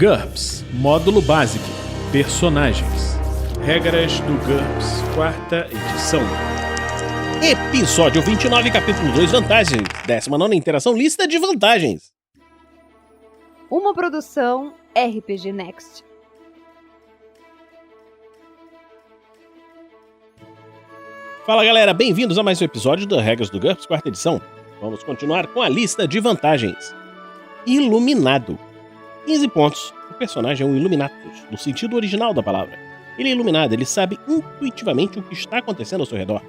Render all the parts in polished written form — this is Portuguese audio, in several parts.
GURPS Módulo Básico Personagens. Regras do GURPS, 4ª edição. Episódio 29, capítulo 2, vantagens. 19ª interação, lista de vantagens. Uma produção RPG Next. Fala galera, bem-vindos a mais um episódio da Regras do GURPS, 4ª edição. Vamos continuar com a lista de vantagens. Iluminado. 15 pontos. O personagem é um Illuminatus, no sentido original da palavra. Ele é iluminado, ele sabe intuitivamente o que está acontecendo ao seu redor.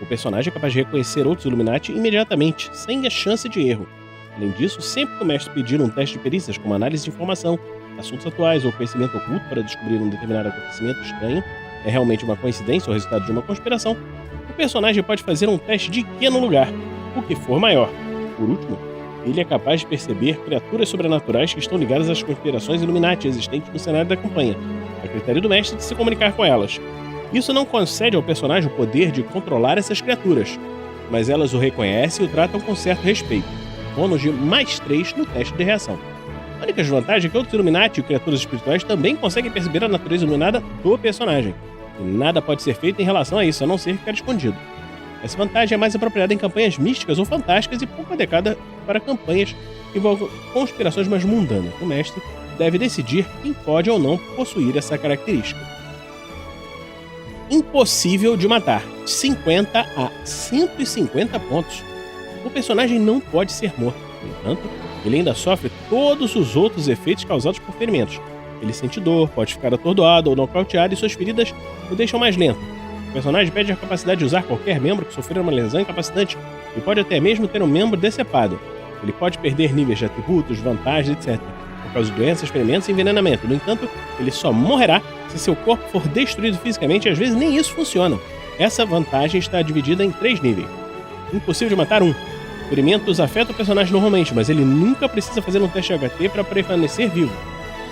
O personagem é capaz de reconhecer outros Illuminati imediatamente, sem a chance de erro. Além disso, sempre que o mestre pedir um teste de perícias, como análise de informação, assuntos atuais ou conhecimento oculto para descobrir um determinado acontecimento estranho, é realmente uma coincidência ou resultado de uma conspiração, o personagem pode fazer um teste de Q no lugar, o que for maior. Por último, ele é capaz de perceber criaturas sobrenaturais que estão ligadas às conspirações Illuminati existentes no cenário da campanha, a critério do mestre de se comunicar com elas. Isso não concede ao personagem o poder de controlar essas criaturas, mas elas o reconhecem e o tratam com certo respeito. Bônus de +3 no teste de reação. A única desvantagem é que outros Illuminati e criaturas espirituais também conseguem perceber a natureza iluminada do personagem, e nada pode ser feito em relação a isso, a não ser ficar escondido. Essa vantagem é mais apropriada em campanhas místicas ou fantásticas e pouco adequada para campanhas que envolvam conspirações mais mundanas. O mestre deve decidir quem pode ou não possuir essa característica. Impossível de matar. 50 a 150 pontos. O personagem não pode ser morto. No entanto, ele ainda sofre todos os outros efeitos causados por ferimentos. Ele sente dor, pode ficar atordoado ou nocauteado e suas feridas o deixam mais lento. O personagem perde a capacidade de usar qualquer membro que sofrer uma lesão incapacitante e pode até mesmo ter um membro decepado. Ele pode perder níveis de atributos, vantagens, etc. por causa de doenças, ferimentos e envenenamento. No entanto, ele só morrerá se seu corpo for destruído fisicamente e às vezes nem isso funciona. Essa vantagem está dividida em 3 níveis. Impossível de matar 1. Ferimentos afetam o personagem normalmente, mas ele nunca precisa fazer um teste HT para permanecer vivo.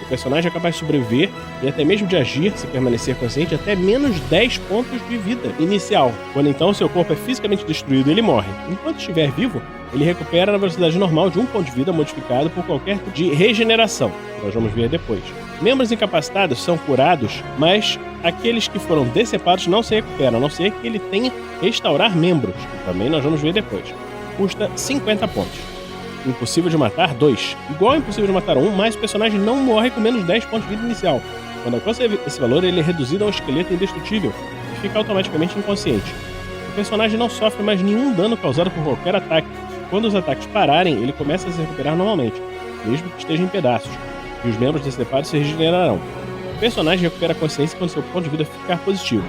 O personagem é capaz de sobreviver e até mesmo de agir, se permanecer consciente, até menos 10 pontos de vida inicial. Quando então seu corpo é fisicamente destruído, ele morre. Enquanto estiver vivo, ele recupera na velocidade normal de 1 ponto de vida modificado por qualquer tipo de regeneração, que nós vamos ver depois. Membros incapacitados são curados, mas aqueles que foram decepados não se recuperam, a não ser que ele tenha restaurar membros, que também nós vamos ver depois. Custa 50 pontos. Impossível de matar 2. Igual a impossível de matar 1, mas o personagem não morre com menos 10 pontos de vida inicial. Quando alcança esse valor, ele é reduzido a um esqueleto indestrutível e fica automaticamente inconsciente. O personagem não sofre mais nenhum dano causado por qualquer ataque. Quando os ataques pararem, ele começa a se recuperar normalmente, mesmo que esteja em pedaços, e os membros decepados se regenerarão. O personagem recupera a consciência quando seu ponto de vida ficar positivo.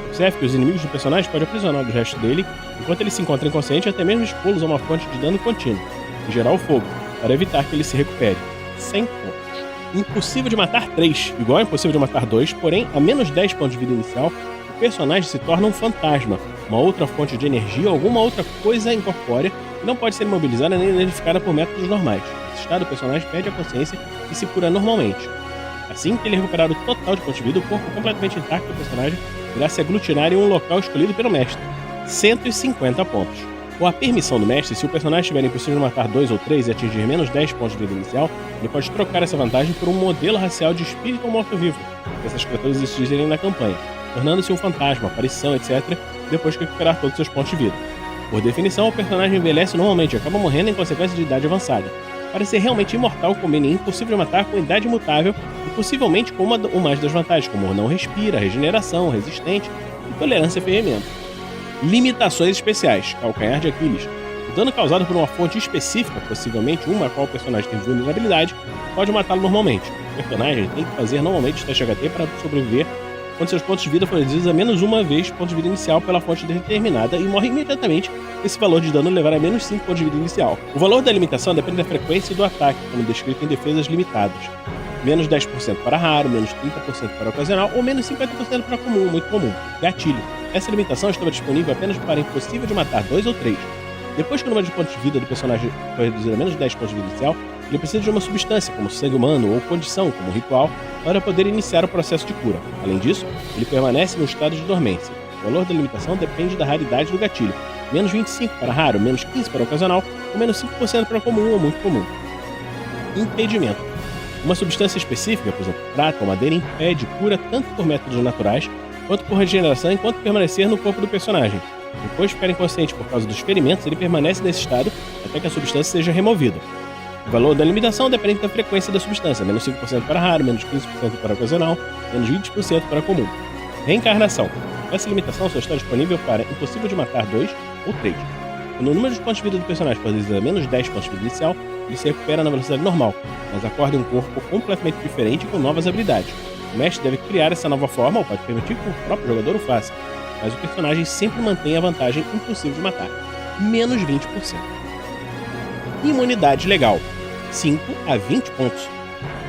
Observe que os inimigos do personagem podem aprisionar o resto dele enquanto ele se encontra inconsciente e até mesmo expô-los a uma fonte de dano contínuo, em geral fogo, para evitar que ele se recupere. 100 pontos. Impossível de matar 3, igual a impossível de matar 2, porém, a menos 10 pontos de vida inicial, o personagem se torna um fantasma, uma outra fonte de energia ou alguma outra coisa incorpórea que não pode ser imobilizada nem identificada por métodos normais. Nesse estado, o personagem perde a consciência e se cura normalmente. Assim que ele recuperar o total de pontos de vida, o corpo completamente intacto do personagem irá se aglutinar em um local escolhido pelo mestre. 150 pontos. Com a permissão do mestre, se o personagem estiver impossível de matar 2 ou 3 e atingir menos 10 pontos de vida inicial, ele pode trocar essa vantagem por um modelo racial de espírito ou morto-vivo, que essas criaturas existirem na campanha, tornando-se um fantasma, aparição, etc., depois que recuperar todos os seus pontos de vida. Por definição, o personagem envelhece normalmente e acaba morrendo em consequência de idade avançada. Para ser realmente imortal, combine impossível de matar com idade imutável e possivelmente com uma ou mais das vantagens, como não respira, regeneração, resistente e tolerância a ferimento. Limitações especiais. Calcanhar de Aquiles. O dano causado por uma fonte específica, possivelmente uma a qual o personagem tem vulnerabilidade, pode matá-lo normalmente. O personagem tem que fazer normalmente o teste HT para sobreviver quando seus pontos de vida forem reduzidos a menos uma vez ponto de vida inicial pela fonte determinada e morre imediatamente se esse valor de dano levar a menos 5 pontos de vida inicial. O valor da limitação depende da frequência do ataque, como descrito em defesas limitadas. Menos 10% para raro, menos 30% para ocasional ou menos 50% para comum, muito comum. Gatilho. Essa limitação estava disponível apenas para impossível de matar 2 ou 3. Depois que o número de pontos de vida do personagem foi reduzido a menos 10 pontos de vida inicial, ele precisa de uma substância, como sangue humano ou condição, como ritual, para poder iniciar o processo de cura. Além disso, ele permanece no estado de dormência. O valor da limitação depende da raridade do gatilho. Menos 25 para raro, menos 15 para ocasional, ou menos 5% para comum ou muito comum. Impedimento. Uma substância específica, por exemplo, prata ou madeira, impede cura tanto por métodos naturais quanto por regeneração enquanto permanecer no corpo do personagem. Depois de ficar inconsciente por causa dos ferimentos, ele permanece nesse estado até que a substância seja removida. O valor da limitação depende da frequência da substância, menos 5% para raro, menos 15% para ocasional, menos 20% para comum. Reencarnação. Essa limitação só está disponível para Impossível de Matar 2 ou 3. Quando o número de pontos de vida do personagem for a menos 10 pontos de vida inicial, ele se recupera na velocidade normal, mas acorda em um corpo completamente diferente e com novas habilidades. O mestre deve criar essa nova forma ou pode permitir que o próprio jogador o faça, mas o personagem sempre mantém a vantagem Impossível de Matar, menos 20%. Imunidade legal, 5 a 20 pontos.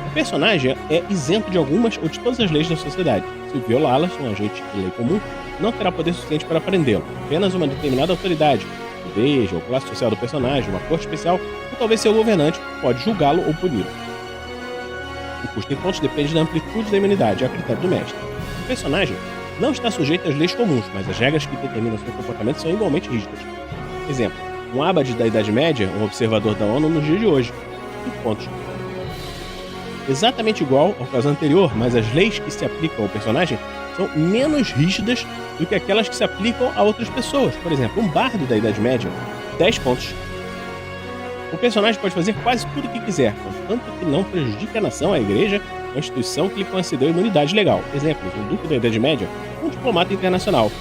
O personagem é isento de algumas ou de todas as leis da sociedade. Se violá-las, um agente de lei comum não terá poder suficiente para prendê-lo. Apenas uma determinada autoridade, igreja ou classe social do personagem, uma corte especial ou talvez seu governante pode julgá-lo ou puni-lo. O custo em pontos depende da amplitude da imunidade, a critério do mestre. O personagem não está sujeito às leis comuns, mas as regras que determinam seu comportamento são igualmente rígidas. Exemplo, um abade da Idade Média, um observador da ONU nos dias de hoje. 5 pontos. Exatamente igual ao caso anterior, mas as leis que se aplicam ao personagem são menos rígidas do que aquelas que se aplicam a outras pessoas. Por exemplo, um bardo da Idade Média, 10 pontos. O personagem pode fazer quase tudo o que quiser, contanto que não prejudique a nação, a igreja, a instituição que lhe concedeu imunidade legal. Exemplos, um duque da Idade Média, um diplomata internacional.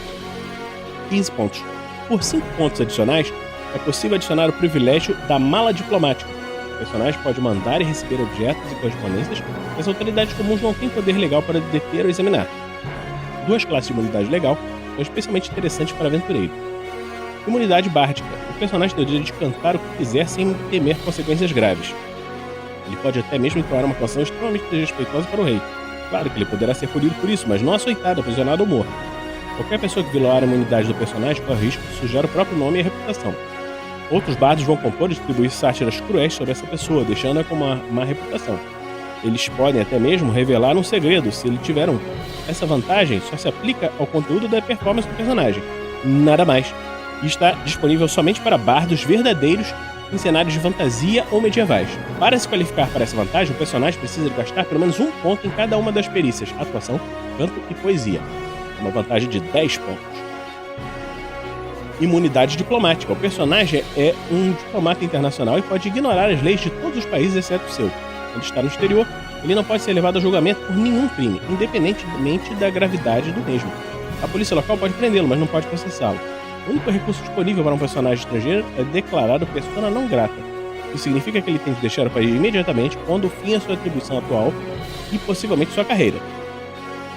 15 pontos. Por 5 pontos adicionais, é possível adicionar o privilégio da mala diplomática. O personagem pode mandar e receber objetos e correspondências que as autoridades comuns não têm poder legal para deter ou examinar. 2 classes de imunidade legal são especialmente interessantes para aventureiros. Imunidade bárdica. O personagem tem o direito de cantar o que quiser sem temer consequências graves. Ele pode até mesmo entoar uma canção extremamente desrespeitosa para o rei. Claro que ele poderá ser punido por isso, mas não açoitado, aprisionado ou morto. Qualquer pessoa que violar a imunidade do personagem corre o risco de sujar o próprio nome e a reputação. Outros bardos vão compor e distribuir sátiras cruéis sobre essa pessoa, deixando-a com uma má reputação. Eles podem até mesmo revelar um segredo, se ele tiver um. Essa vantagem só se aplica ao conteúdo da performance do personagem, nada mais. E está disponível somente para bardos verdadeiros em cenários de fantasia ou medievais. Para se qualificar para essa vantagem, o personagem precisa gastar pelo menos 1 ponto em cada uma das perícias, atuação, canto e poesia. Uma vantagem de 10 pontos. Imunidade diplomática. O personagem é um diplomata internacional e pode ignorar as leis de todos os países exceto o seu. Quando está no exterior, ele não pode ser levado a julgamento por nenhum crime, independentemente da gravidade do mesmo. A polícia local pode prendê-lo, mas não pode processá-lo. O único recurso disponível para um personagem estrangeiro é declarado persona não grata. Isso significa que ele tem que deixar o país imediatamente, pondo fim à sua atribuição atual e possivelmente sua carreira.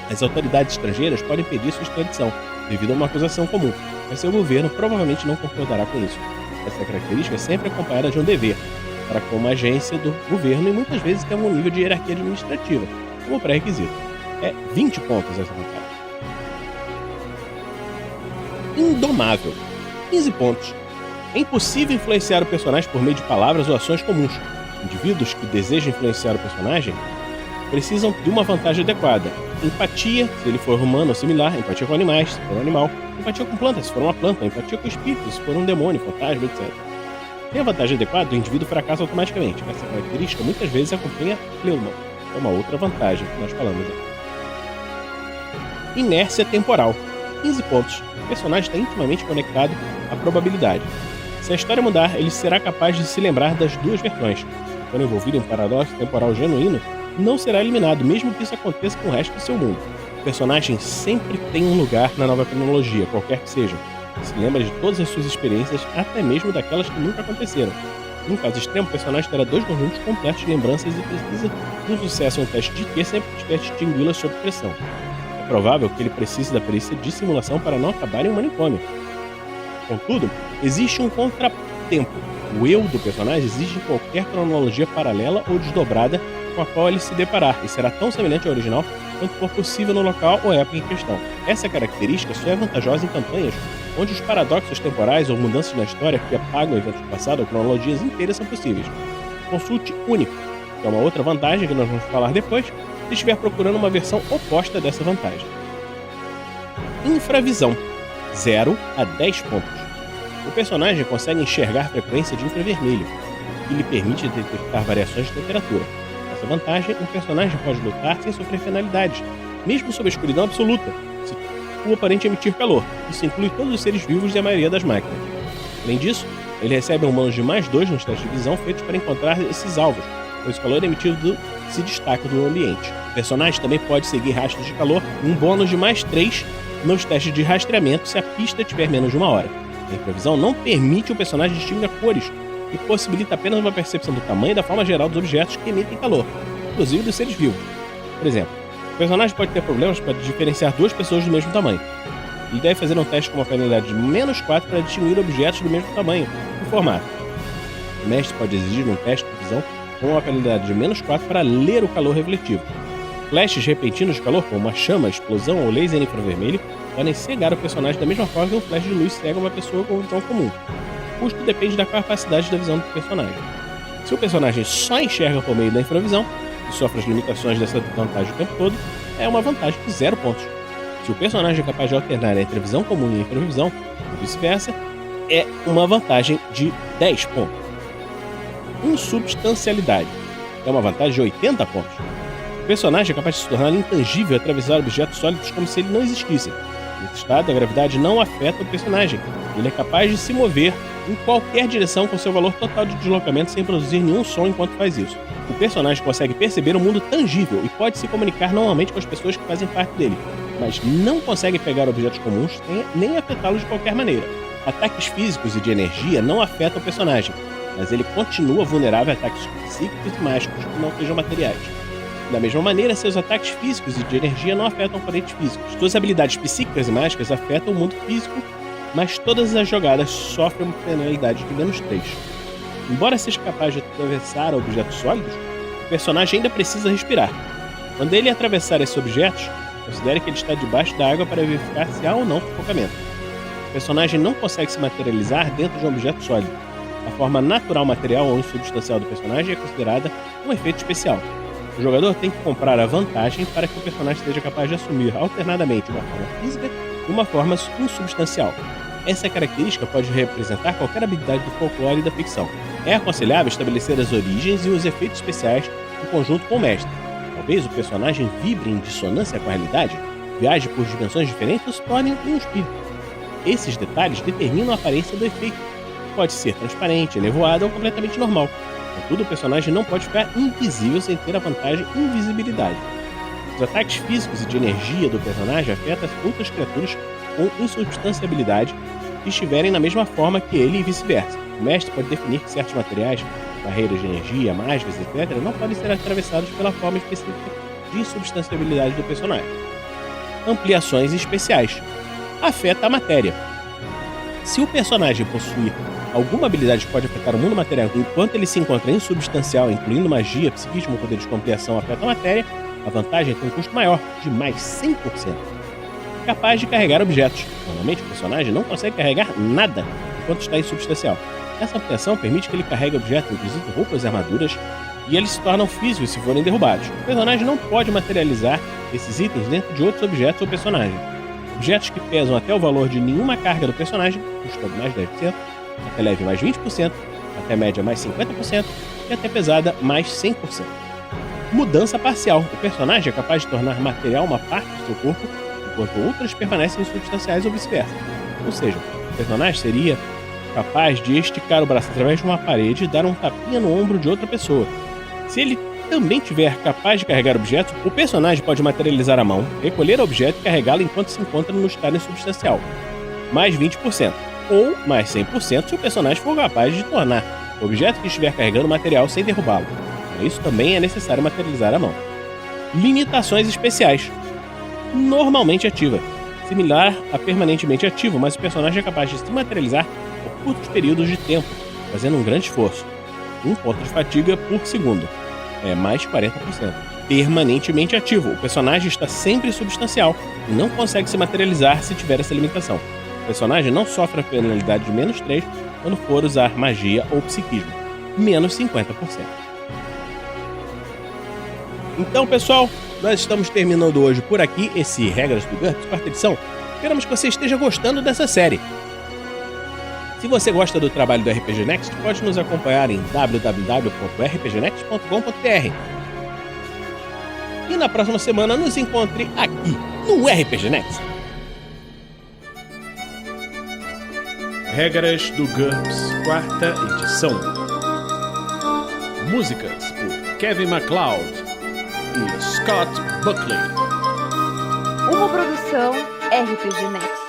As autoridades estrangeiras podem pedir sua extradição, devido a uma acusação comum, mas seu governo provavelmente não concordará com isso. Essa característica é sempre acompanhada de um dever, para com uma agência do governo e muitas vezes tem algum nível de hierarquia administrativa, como pré-requisito. É 20 pontos essa vantagem. Indomável. 15 pontos. É impossível influenciar o personagem por meio de palavras ou ações comuns. Indivíduos que desejam influenciar o personagem precisam de uma vantagem adequada. Empatia, se ele for humano ou similar, empatia com animais, se for um animal, empatia com plantas, se for uma planta, empatia com espíritos, se for um demônio, fantasma, etc. Sem a vantagem adequada, o indivíduo fracassa automaticamente. Essa característica muitas vezes acompanha pleuma. É uma outra vantagem que nós falamos já. Inércia temporal. 15 pontos. O personagem está intimamente conectado à probabilidade. Se a história mudar, ele será capaz de se lembrar das duas versões. Quando envolvido em um paradoxo temporal genuíno, não será eliminado, mesmo que isso aconteça com o resto do seu mundo. O personagem sempre tem um lugar na nova cronologia, qualquer que seja. Se lembra de todas as suas experiências, até mesmo daquelas que nunca aconteceram. Em um caso extremo, o personagem terá 2 conjuntos completos de lembranças e precisa de um sucesso em um teste de IQ sempre que tiver distingui-las sob pressão. É provável que ele precise da perícia de simulação para não acabar em um manicômio. Contudo, existe um contratempo. O eu do personagem exige qualquer cronologia paralela ou desdobrada com a qual ele se deparar, e será tão semelhante ao original quanto for possível no local ou época em questão. Essa característica só é vantajosa em campanhas onde os paradoxos temporais ou mudanças na história que apagam eventos do passado ou cronologias inteiras são possíveis. Consulte único, que é uma outra vantagem que nós vamos falar depois, se estiver procurando uma versão oposta dessa vantagem. Infravisão. 0 a 10 pontos. O personagem consegue enxergar frequência de infravermelho, o que lhe permite detectar variações de temperatura. essa vantagem, um personagem pode lutar sem sofrer penalidades, mesmo sob a escuridão absoluta, se o oponente emitir calor. Isso inclui todos os seres vivos e a maioria das máquinas. Além disso, ele recebe um bônus de +2 nos testes de visão feitos para encontrar esses alvos, pois o calor emitido se destaca do ambiente. O personagem também pode seguir rastros de calor, um bônus de +3 nos testes de rastreamento se a pista tiver menos de 1 hora. A improvisão não permite o personagem distinguir cores e possibilita apenas uma percepção do tamanho e da forma geral dos objetos que emitem calor, inclusive dos seres vivos. Por exemplo, o personagem pode ter problemas para diferenciar duas pessoas do mesmo tamanho. Ele deve fazer um teste com uma penalidade de -4 para distinguir objetos do mesmo tamanho e formato. O mestre pode exigir um teste de visão com uma penalidade de -4 para ler o calor refletivo. Flashes repentinos de calor, como uma chama, explosão ou laser infravermelho, podem cegar o personagem da mesma forma que um flash de luz cega uma pessoa com visão comum. O custo depende da capacidade da visão do personagem. Se o personagem só enxerga por meio da infravisão e sofre as limitações dessa vantagem o tempo todo, é uma vantagem de 0 pontos. Se o personagem é capaz de alternar entre a visão comum e a infravisão, ou vice-versa, é uma vantagem de 10 pontos. Insubstancialidade é uma vantagem de 80 pontos. O personagem é capaz de se tornar intangível e atravessar objetos sólidos como se eles não existissem. Nesse estado, a gravidade não afeta o personagem. Ele é capaz de se mover em qualquer direção com seu valor total de deslocamento sem produzir nenhum som enquanto faz isso. O personagem consegue perceber o mundo tangível e pode se comunicar normalmente com as pessoas que fazem parte dele, mas não consegue pegar objetos comuns nem afetá-los de qualquer maneira. Ataques físicos e de energia não afetam o personagem, mas ele continua vulnerável a ataques psíquicos e mágicos que não sejam materiais. Da mesma maneira, seus ataques físicos e de energia não afetam oponentes físicos. Suas habilidades psíquicas e mágicas afetam o mundo físico, mas todas as jogadas sofrem uma penalidade de -3. Embora seja capaz de atravessar objetos sólidos, o personagem ainda precisa respirar. Quando ele atravessar esses objetos, considere que ele está debaixo da água para verificar se há ou não sufocamento. O personagem não consegue se materializar dentro de um objeto sólido. A forma natural material ou insubstancial do personagem é considerada um efeito especial. O jogador tem que comprar a vantagem para que o personagem seja capaz de assumir alternadamente uma forma física e uma forma insubstancial. Essa característica pode representar qualquer habilidade do folclore e da ficção. É aconselhável estabelecer as origens e os efeitos especiais em conjunto com o mestre. Talvez o personagem vibre em dissonância com a realidade, viaje por dimensões diferentes ou se torne um espírito. Esses detalhes determinam a aparência do efeito. Pode ser transparente, nevoado ou completamente normal. Contudo, o personagem não pode ficar invisível sem ter a vantagem invisibilidade. Os ataques físicos e de energia do personagem afetam outras criaturas com insubstanciabilidade que estiverem na mesma forma que ele e vice-versa. O mestre pode definir que certos materiais, barreiras de energia, mágicas, etc., não podem ser atravessados pela forma específica de insubstanciabilidade do personagem. Ampliações especiais. Afeta a matéria. Se o personagem possuir alguma habilidade que pode afetar o mundo material enquanto ele se encontra insubstancial, incluindo magia, psiquismo ou poderes de ampliação afeta a matéria, a vantagem tem um custo maior, de mais 100%. Capaz de carregar objetos. Normalmente o personagem não consegue carregar nada enquanto está insubstancial. Essa ampliação permite que ele carregue objetos, inclusive roupas e armaduras, e eles se tornam físicos se forem derrubados. O personagem não pode materializar esses itens dentro de outros objetos ou personagens. Objetos que pesam até o valor de nenhuma carga do personagem, custando mais 10%, até leve mais 20%, até média mais 50% e até pesada mais 100%. Mudança parcial. O personagem é capaz de tornar material uma parte do seu corpo, enquanto outras permanecem insubstanciais ou vice-versa. Ou seja, o personagem seria capaz de esticar o braço através de uma parede e dar um tapinha no ombro de outra pessoa. Se ele também tiver capaz de carregar objetos, o personagem pode materializar a mão, recolher o objeto e carregá-lo enquanto se encontra no estado insubstancial. Mais 20%. Ou mais 100% se o personagem for capaz de tornar o objeto que estiver carregando material sem derrubá-lo. Para isso também é necessário materializar a mão. Limitações especiais. Normalmente ativa. Similar a permanentemente ativo, mas o personagem é capaz de se materializar por curtos períodos de tempo, fazendo um grande esforço. 1 ponto de fadiga por segundo. É mais 40%. Permanentemente ativo. O personagem está sempre substancial e não consegue se materializar se tiver essa limitação. O personagem não sofre a penalidade de -3 quando for usar magia ou psiquismo. Menos 50%. Então, pessoal, nós estamos terminando hoje por aqui esse Regras do GURPS, quarta edição. Esperamos que você esteja gostando dessa série. Se você gosta do trabalho do RPG Next, pode nos acompanhar em www.rpgnext.com.br. e na próxima semana nos encontre aqui no RPG Next. Regras do GURPS, 4ª edição. Músicas por Kevin MacLeod e Scott Buckley. Uma produção RPG Next.